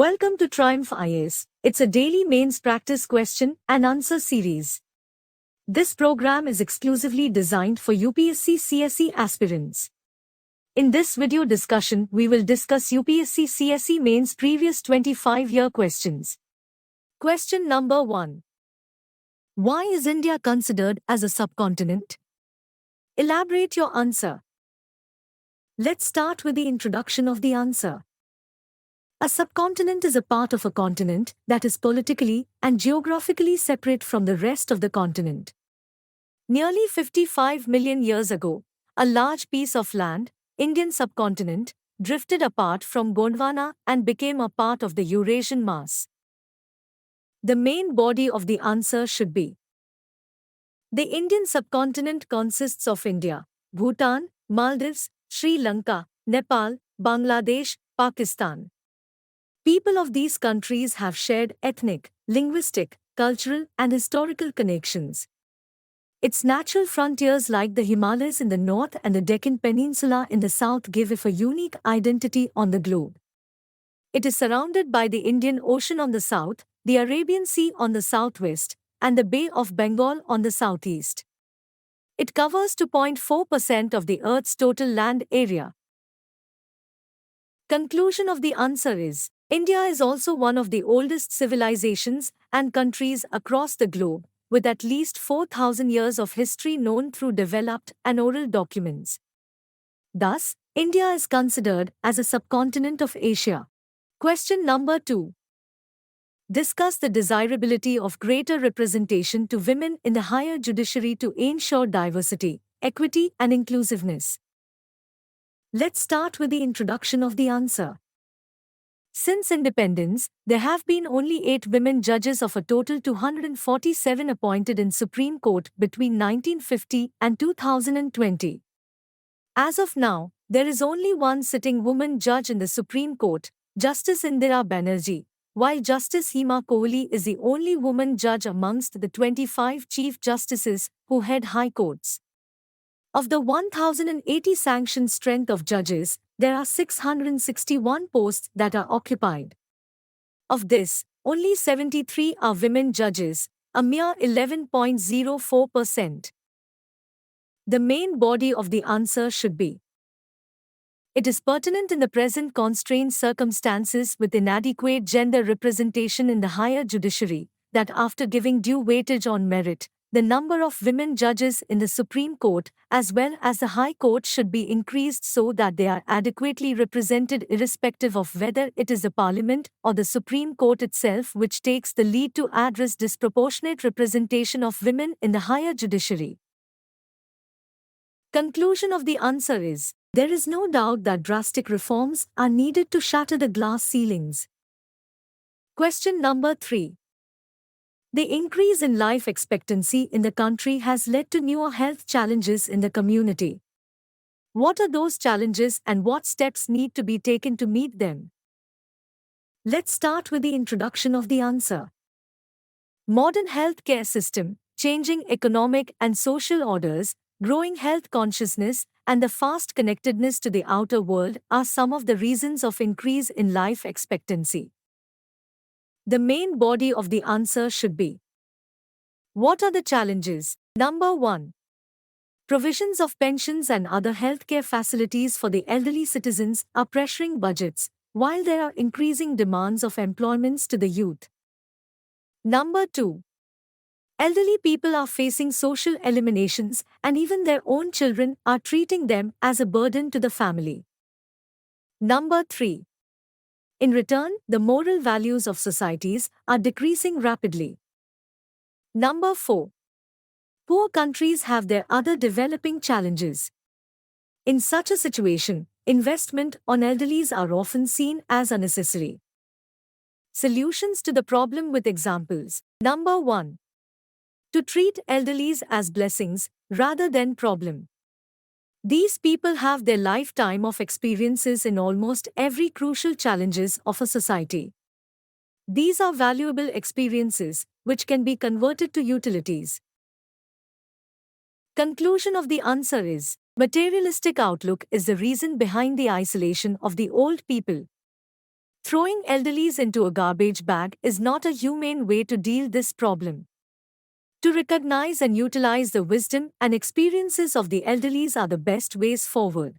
Welcome to Triumph IAS. It's a daily mains practice question and answer series. This program is exclusively designed for UPSC CSE aspirants. In this video discussion, we will discuss UPSC CSE mains previous 25-year questions. Question number 1. Why is India considered as a subcontinent? Elaborate your answer. Let's start with the introduction of the answer. A subcontinent is a part of a continent that is politically and geographically separate from the rest of the continent. Nearly 55 million years ago, a large piece of land, Indian subcontinent, drifted apart from Gondwana and became a part of the Eurasian mass. The main body of the answer should be: the Indian subcontinent consists of India, Bhutan, Maldives, Sri Lanka, Nepal, Bangladesh, Pakistan. People of these countries have shared ethnic, linguistic, cultural, and historical connections. Its natural frontiers like the Himalayas in the north and the Deccan Peninsula in the south give it a unique identity on the globe. It is surrounded by the Indian Ocean on the south, the Arabian Sea on the southwest, and the Bay of Bengal on the southeast. It covers 2.4% of the Earth's total land area. Conclusion of the answer is: India is also one of the oldest civilizations and countries across the globe, with at least 4,000 years of history known through developed and oral documents. Thus, India is considered as a subcontinent of Asia. Question number 2. Discuss the desirability of greater representation to women in the higher judiciary to ensure diversity, equity, and inclusiveness. Let's start with the introduction of the answer. Since independence, there have been only 8 women judges of a total 247 appointed in Supreme Court between 1950 and 2020. As of now, there is only one sitting woman judge in the Supreme Court, Justice Indira Banerjee, while Justice Hema Kohli is the only woman judge amongst the 25 Chief Justices who head high courts. Of the 1,080 sanctioned strength of judges, there are 661 posts that are occupied. Of this, only 73 are women judges, a mere 11.04%. The main body of the answer should be: it is pertinent in the present constrained circumstances with inadequate gender representation in the higher judiciary that after giving due weightage on merit, the number of women judges in the Supreme Court as well as the High Court should be increased so that they are adequately represented irrespective of whether it is the Parliament or the Supreme Court itself which takes the lead to address disproportionate representation of women in the higher judiciary. Conclusion of the answer is: there is no doubt that drastic reforms are needed to shatter the glass ceilings. Question number 3. The increase in life expectancy in the country has led to newer health challenges in the community. What are those challenges and what steps need to be taken to meet them? Let's start with the introduction of the answer. Modern healthcare system, changing economic and social orders, growing health consciousness, and the fast connectedness to the outer world are some of the reasons of increase in life expectancy. The main body of the answer should be: what are the challenges? Number 1. Provisions of pensions and other healthcare facilities for the elderly citizens are pressuring budgets, while there are increasing demands of employments to the youth. Number 2. Elderly people are facing social eliminations and even their own children are treating them as a burden to the family. Number 3. In return, the moral values of societies are decreasing rapidly. Number 4. Poor countries have their other developing challenges. In such a situation, investment on elderlies are often seen as unnecessary. Solutions to the problem with examples. Number 1. To treat elderlies as blessings rather than problem. These people have their lifetime of experiences in almost every crucial challenges of a society. These are valuable experiences which can be converted to utilities. Conclusion of the answer is: materialistic outlook is the reason behind the isolation of the old people. Throwing elderlies into a garbage bag is not a humane way to deal this problem. To recognize and utilize the wisdom and experiences of the elderlies are the best ways forward.